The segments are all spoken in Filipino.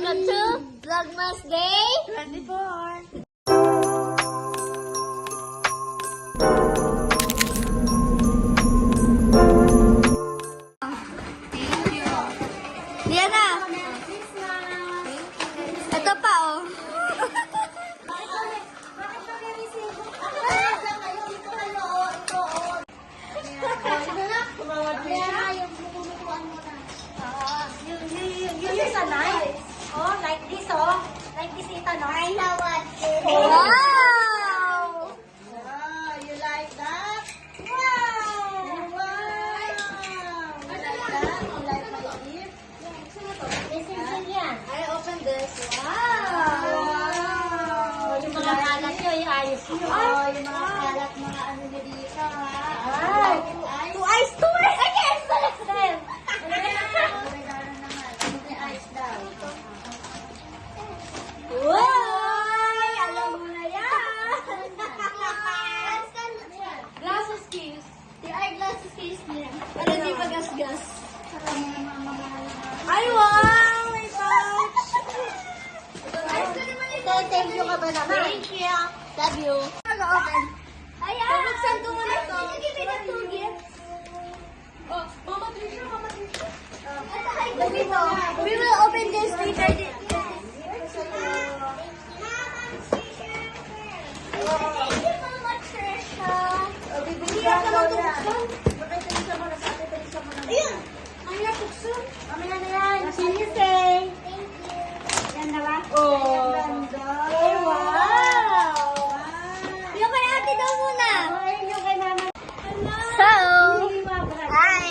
welcome to Vlogmas Day 24. Diana! Ito pa, oh. Yung sa night. Oh, like this, oh. Like this, ito, no? I know what Wow! you like that? Wow! You like that? You like my gift? This is yan. I open this. Wow! Yung mga kalat nyo, yung ayos nyo. Yung mga kalat, mga ano nyo dito, ha? Ay! Two eyes! I can't select them! Uy! Alam mo na yan! Glasses case. The eyeglasses case niya. Ano di ba gas-gas? Ay, wow! May pouch! Ayos ko naman ito. Thank you ka ba naman? Thank you. Love you. Mag-open. Ayan! Bubuksan ko muna ito. Give me the two gifts. Oh, Mama Trisha, Mama Trisha. Dito. We will open this later. Thank you so much, Trisha. Bibigyan ka lang buksan. Bakit Trisha mo na sa atin? Trisha mo na. Ayun! Ay, buksan. Mamaya na yan. Can you say? Thank you. Yan na ba? Oh. Ganda. Ay, wow! Yung kay ate daw muna. Ay, yung kay mama. So, Hindi mabra. hi!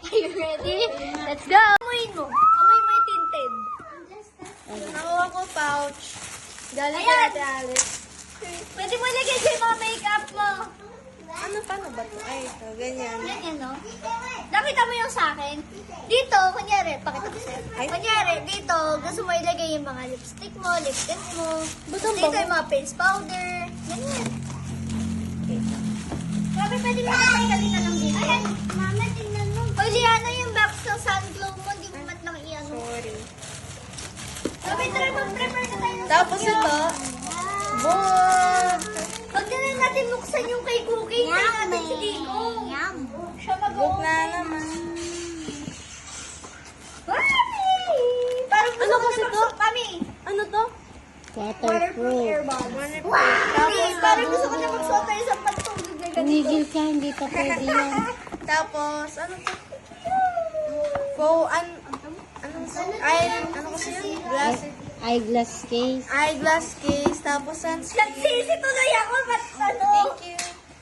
Are you ready? Let's go! Amoy mo. Amoy mo yung tinted. Nakuha ko pouch. Galing Ayan. kay Ate Alice. Pwede mo lagyan sa mga makeup mo. Ano paano ba ito? Ay, ito. Ganyan. Ganyan, no? Nakita mo yung sa akin? Dito, kunyari, pakita ko sa'yo. Ay. Kunyari, dito, gusto mo ilagay yung mga lipstick mo, lip tint mo. Ba't ang Dito bango? yung mga face powder. Ganyan. Grabe, pwede mo nakakaigali na lang dito. Ayan, mama, tingnan mo. O, Liana, yung box ng sun glow mo, hindi mo mat lang i-ano. Sorry. Grabe, try mag-prepare na tayo. ng Tapos sabaw. ito. Boom! Huwag na lang natin buksan yung kay Cookie. Kaya natin si Dino. Siya mag-open. Book na naman. Mami! Parang gusto Ano ko kasi na to? magsuot kami. Ano to? Waterproof earbuds. Tapos, Parang gusto ko na magsuot ng isang pantulog na ganito. Tumigil ka, hindi pa pwede yan. Tapos, ano to? Ano kasi yun? Glasses. Eyeglass case. Eyeglass case. Tapos, sunscreen. Nagsisi tuloy ako, ba't ano? Thank you.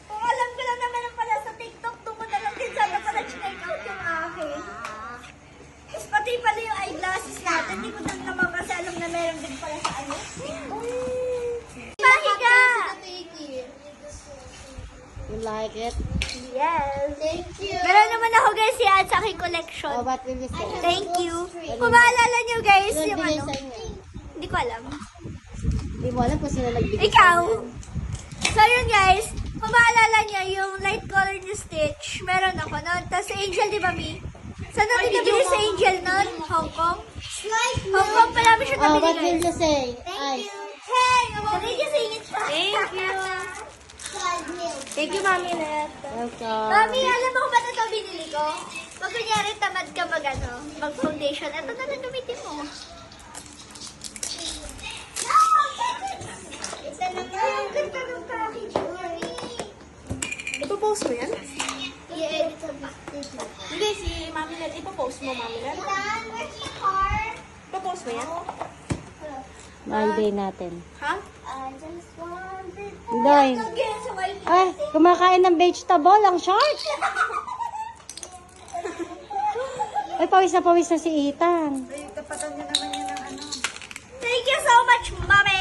Kung alam ko lang naman ang pala sa TikTok, tumo na lang din sana pala check out yung akin. Tapos pati pala yung eyeglasses natin, hindi ko lang naman kasi alam na meron din pala sa ano. Pahiga! You like it? Yes. Thank you. Meron naman ako guys yan sa aking collection. Oh, what will you say? Thank you. Kung maalala nyo guys, Sino yung nagbigay ano, sa inyo? hindi ko alam. Hindi mo alam kung sino nagbigay. Ikaw. So yun guys, kung maalala nyo yung light color ni Stitch, meron ako nun. Tapos si Angel, di ba Mi? Saan natin nabili si Angel nun? Hong Kong? Hong Kong pa namin siya Oh, nabili what will guys. you say? Thank you. Hey, thank you sing it. Thank you. Thank you, Mami Net. Welcome. Mami, alam mo kung ba't ito binili ko? Pag kunyari tamad ka mag-foundation, ito na lang gamitin mo. Ito naman. Ang ganda ng package. Ipopost mo yan? I-edit ko pa. Hindi, si Mami Net. Ipopost mo, Mami Net. Ipopost mo yan? Mahal day natin. Ha? Inday. Ay, kumakain ng vegetable, ang short. Ay, pawis na si Ethan. Ay, tapatan niya naman yan ng ano. Thank you so much, Mami!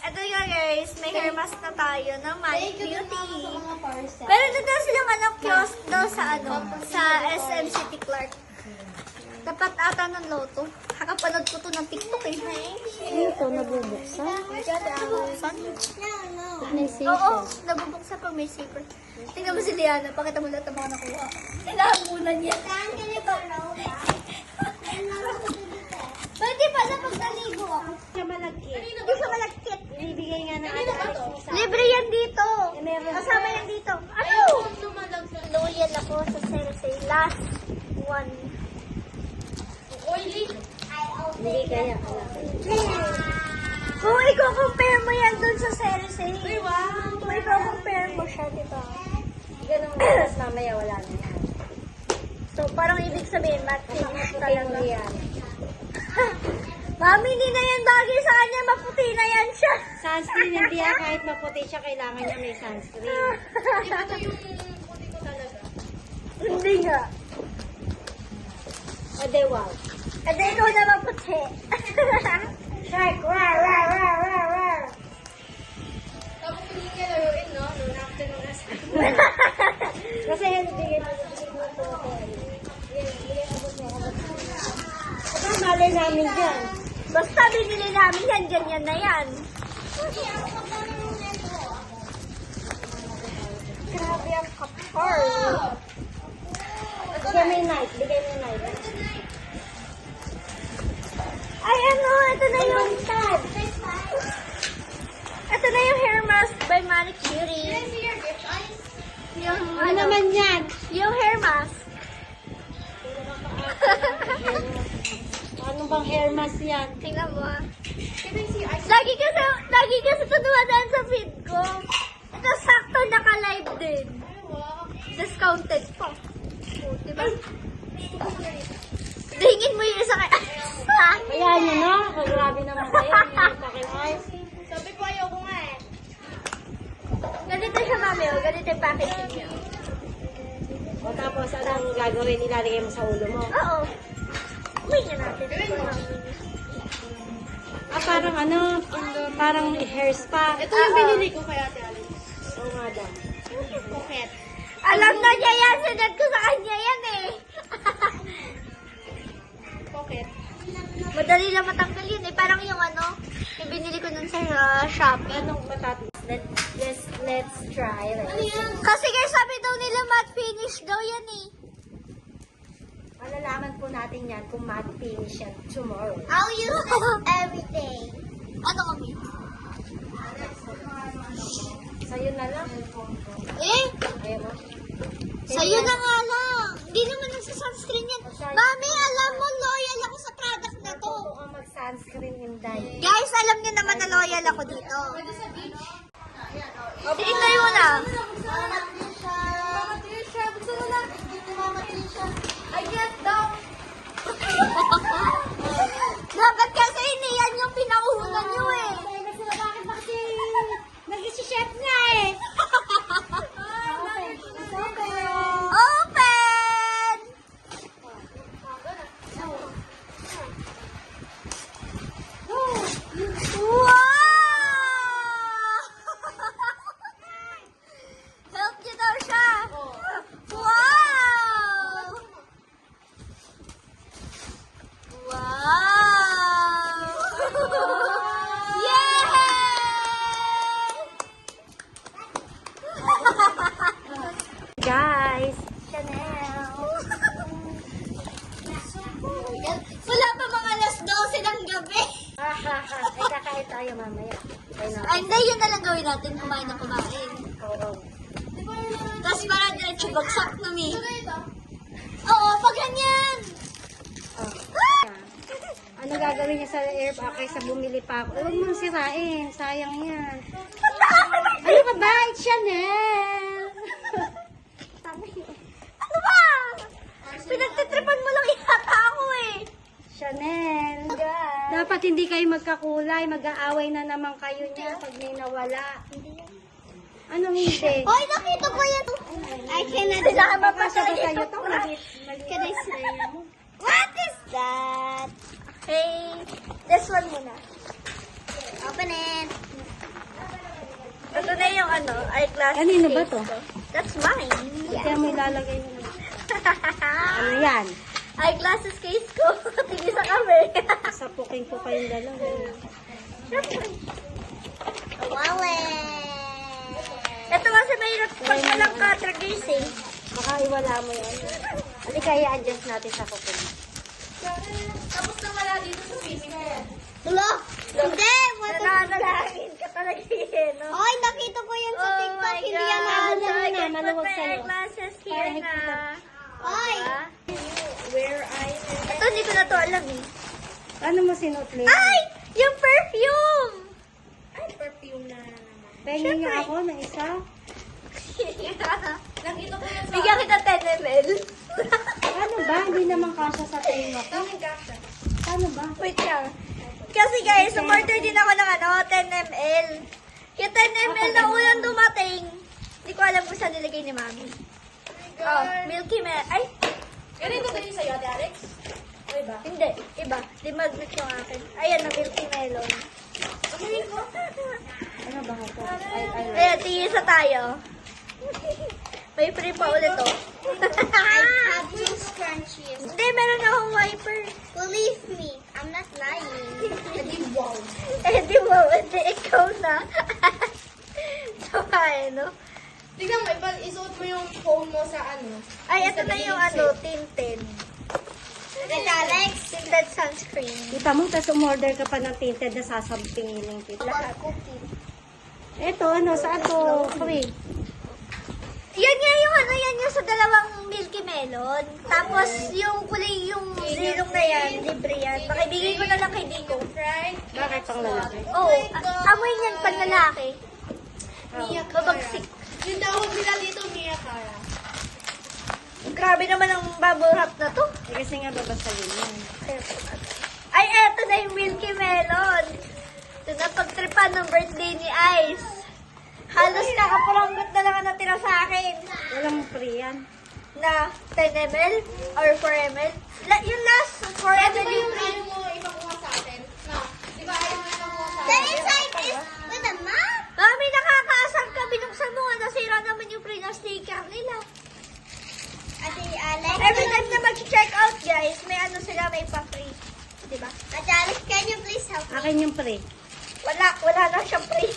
Ito nga guys, may hair mask na tayo ng My Beauty. Pero dito silang kiosk daw sa sa SM City Clark. Dapat ata ng loto. Kakapanood ko to ng TikTok eh. Ito, nabubuksan. Nabubuksan? May safe. Oo, nabubuksan pag may zipper. Tingnan mo si Liana, pakita mo lahat ng mga nakuha. Kailangan muna niya. Saan ka nito? one. Hindi kaya. Kung i-compare mo yan dun sa series eh. Kung i-compare mo siya, diba? Ganun mo, tapos mamaya wala na yan. So, parang ibig sabihin, matte finish talaga. yan. Mami, hindi na yan bagay sa kanya. Maputi na yan siya. Sunscreen, hindi yan. Kahit maputi siya, kailangan niya may sunscreen. Hindi nga. Ade, wow. Kasi ikaw na maputi. Shark, rar, rar, rar, rar, rar. Kasi yan, bigyan mo ito ako. Aba, malay namin dyan. Basta binili namin yan, ganyan na yan. Grabe ang kapar. Bigyan mo yung knife, bigyan mo yung knife. Ay, ano, ito na yung tad. Ito na yung hair mask by Manic Beauty. Yung, Ano naman yan? yung hair mask. Ano bang hair mask yan? Tingnan mo ah. Lagi kasi ito dumadaan sa feed ko. Ito sakto naka-live din. Discounted pa. Oh, diba? Dingin mo yung isa kay Kaya nyo na, grabe naman kayo. Sabi ko ayoko nga eh. Ganito siya mami, oh. Ganito yung packaging niya. O tapos, anong gagawin? Ilalagay mo sa ulo mo? Oo. Uwi na natin. Ah, parang ano, parang hair spa. Ito yung binili ko kaya ate Alice. Oo nga daw. Pocket. Alam na niya yan. Sinad ko sa kanya yan eh. Pocket. Madali lang matanggal yun eh. Parang yung ano, yung binili ko nun sa Shopee. Anong patatis? Let's try it. Kasi guys, sabi daw nila matte finish daw yan eh. Malalaman po natin yan kung matte finish yan tomorrow. I'll use this every day. Ano kami? Sa'yo na lang. Eh? Ayaw mo? Sa'yo na nga lang. Hindi naman nagsasunscreen yan. Mami, alam mo, loyal ako sa product na to. Ako ang mag-sunscreen, Inday. Guys, alam niyo naman na loyal ako dito. Tingnan mo na. Dapat kasi hindi yan yung pinauhunan nyo eh. Nag-chef nga eh. Open! Wow! Help niyo daw siya. Wow! Wow! Yay! Guys. Chanel. Wala pa mga alas 12 ng gabi. Ay, kakain tayo mamaya. Ay, na. Ay, hindi, yun na lang gawin natin. Kumain na kumain. Oo. Tapos parang diretso bagsak na mi. Oo, pag ganyan. Oh. Ano gagawin niya sa air kaysa bumili pa ako? Huwag mong sirain. Sayang yan. Ano ba ba? It's Chanel! Ano ba? Pinagtitripan mo lang yata ako eh. Chanel! Dapat hindi kayo magkakulay. Mag-aaway na naman kayo niya pag may nawala. Anong hindi? Hoy, nakita ko yan. I cannot. Sinama pa siya sa'yo to. Can I say? What is that? Okay. This one muna. Open it. Ito na yung ano, eyeglass Kanino ba case to? ko. That's mine. Kaya mo ilalagay mo. Ano yan? Eyeglasses case ko. Tingin sa kami. Sapukin ko kayong dalawa. Wallet. Ito kasi mahirap pag walang cartridge eh. Baka iwala mo yan. Halika, i-adjust natin sa kupin. Tapos na wala dito sa swimming pool. Wala? Hindi. Nananalangin ka talaga eh, no? Ay, nakita ko yan sa TikTok. Hindi yan Ano ako. na, maluwag Put my sa'yo. eyeglasses Para here hindi na. Ay! Diba? mami. Ano mo sinuot, Leo? Ay! Yung perfume! Ay, perfume na naman. Pahingin niyo ako ng isa. Nakita ko yan sa... Bigyan kita 10 ml. Paano ba? Hindi naman kasya sa tenga ko. Saan gasha? Paano ba? Wait lang. Kasi guys, supporter din ako ng 10 ml. Yung 10 ml na unang dumating, hindi ko alam kung saan nilagay ni mami. Oh, Milky Melon. Ay, Ganito ba yung sa'yo, Ate Alex? O iba? hindi. Iba. Di magnet yung akin. Ayan na, Milky Melon. Amoyin ko. Ano ba ito? Ay. Ayan, tingisa tayo. May free pa ulit oh. I have two scrunchies. Hindi, meron akong wiper. Believe me, I'm not lying. Edi wow. Eh, di mo, hindi ikaw na. Sabay, no? Tingnan mo, isuot mo yung phone mo sa ano. Ay, ito na yung tinted. Ate Alex, Tinted sunscreen. Kita mo, tapos umorder ka pa ng tinted na sasampingin ng kita. Lahat. Ito, saan to? Free. Yan nga yung yan yung sa dalawang Milky Melon. Tapos yung kulay yung zilong na yan, libre yan. Pakibigay ko na lang kay Dico. right? Bakit pang lalaki? Oo, amoy niyan pag lalaki. Mia Babagsik. Yung tawag nila dito, Mia Cara. Grabe naman ang bubble wrap na to. Eh, kasi nga babasahin yan. Ay, eto na yung Milky Melon. Ito na pagtripan ng birthday ni Ice. Halos nakapuranggot na lang ang natira sa akin. Walang free yan. Na 10 ml or 4 ml. Yung last 4 Di ml ba yung yung free. ayaw mo ipakuha sa atin? No. Di ba ayaw mo ipakuha sa The atin? inside is with a map. Mami, nakakaasar ka. Binuksan mo nga. Nasira naman yung free na sticker nila. Ate Alex, Every time na mag-check out, guys, may ano sila, may pa-free. Diba? Ate Alex, can you please help me? Akin yung free. Wala na siyang free.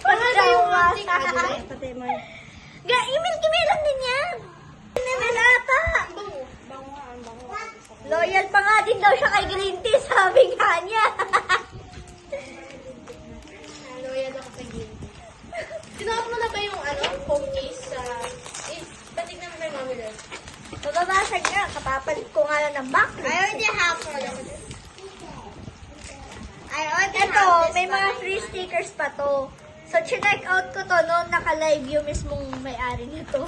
Paano yung ating Ay, pati mo. Email Melon din yan. Email ata. Bango. Bango nga, ang bango. Loyal pa nga din daw siya kay Green Tea, sabi nga niya. Loyal ako sa game. Sinuot mo na ba yung phone case sa... Patignan mo ba yung mami doon? Mababasag nga, kapapalit ko nga lang ng back. I already have one. I already Ito, have this may mga one. free stickers pa to. So, chinek out ko to noon naka-live yung mismong may-ari nito.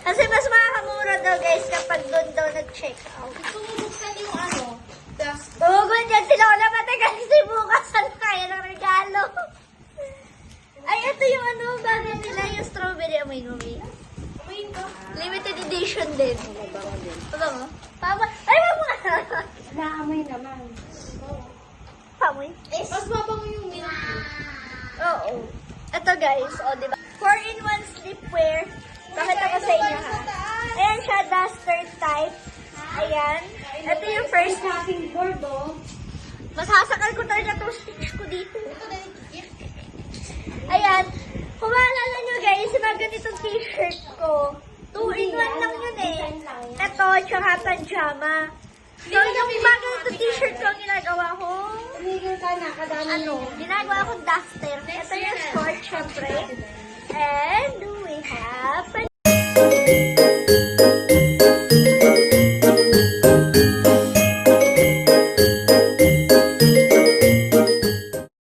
Kasi mas makakamura daw guys kapag doon daw nag-check out. Gusto mo buksan yung dust. Tumugon dyan sila ko na kasi bukasan na kaya ng regalo. Ay, ito yung bagay nila, yung strawberry amoy-amoy. Amoyin ko. Limited edition din. Mabango din. Ito mo? Ay, wag mo nga. Naamoy naman. Pamoy. Mas mabango yung milk. Oo. Ito guys, diba? 4-in-1 sleepwear. Pakita ko sa inyo ha. Ayan siya, duster type. Ayan. Ito yung first. Shopping board, oh. Masasakal ko talaga itong stitch ko dito. Ayan. Kung maalala nyo guys, yung mga ganitong t-shirt ko. 2-in-1 lang yun eh. Ito, tsaka pajama. So, yung mga ganitong t-shirt ko, ang ginagawa ko, Tumigil ka na, kadami ginagawa ko duster. Ito yung short, syempre. And we have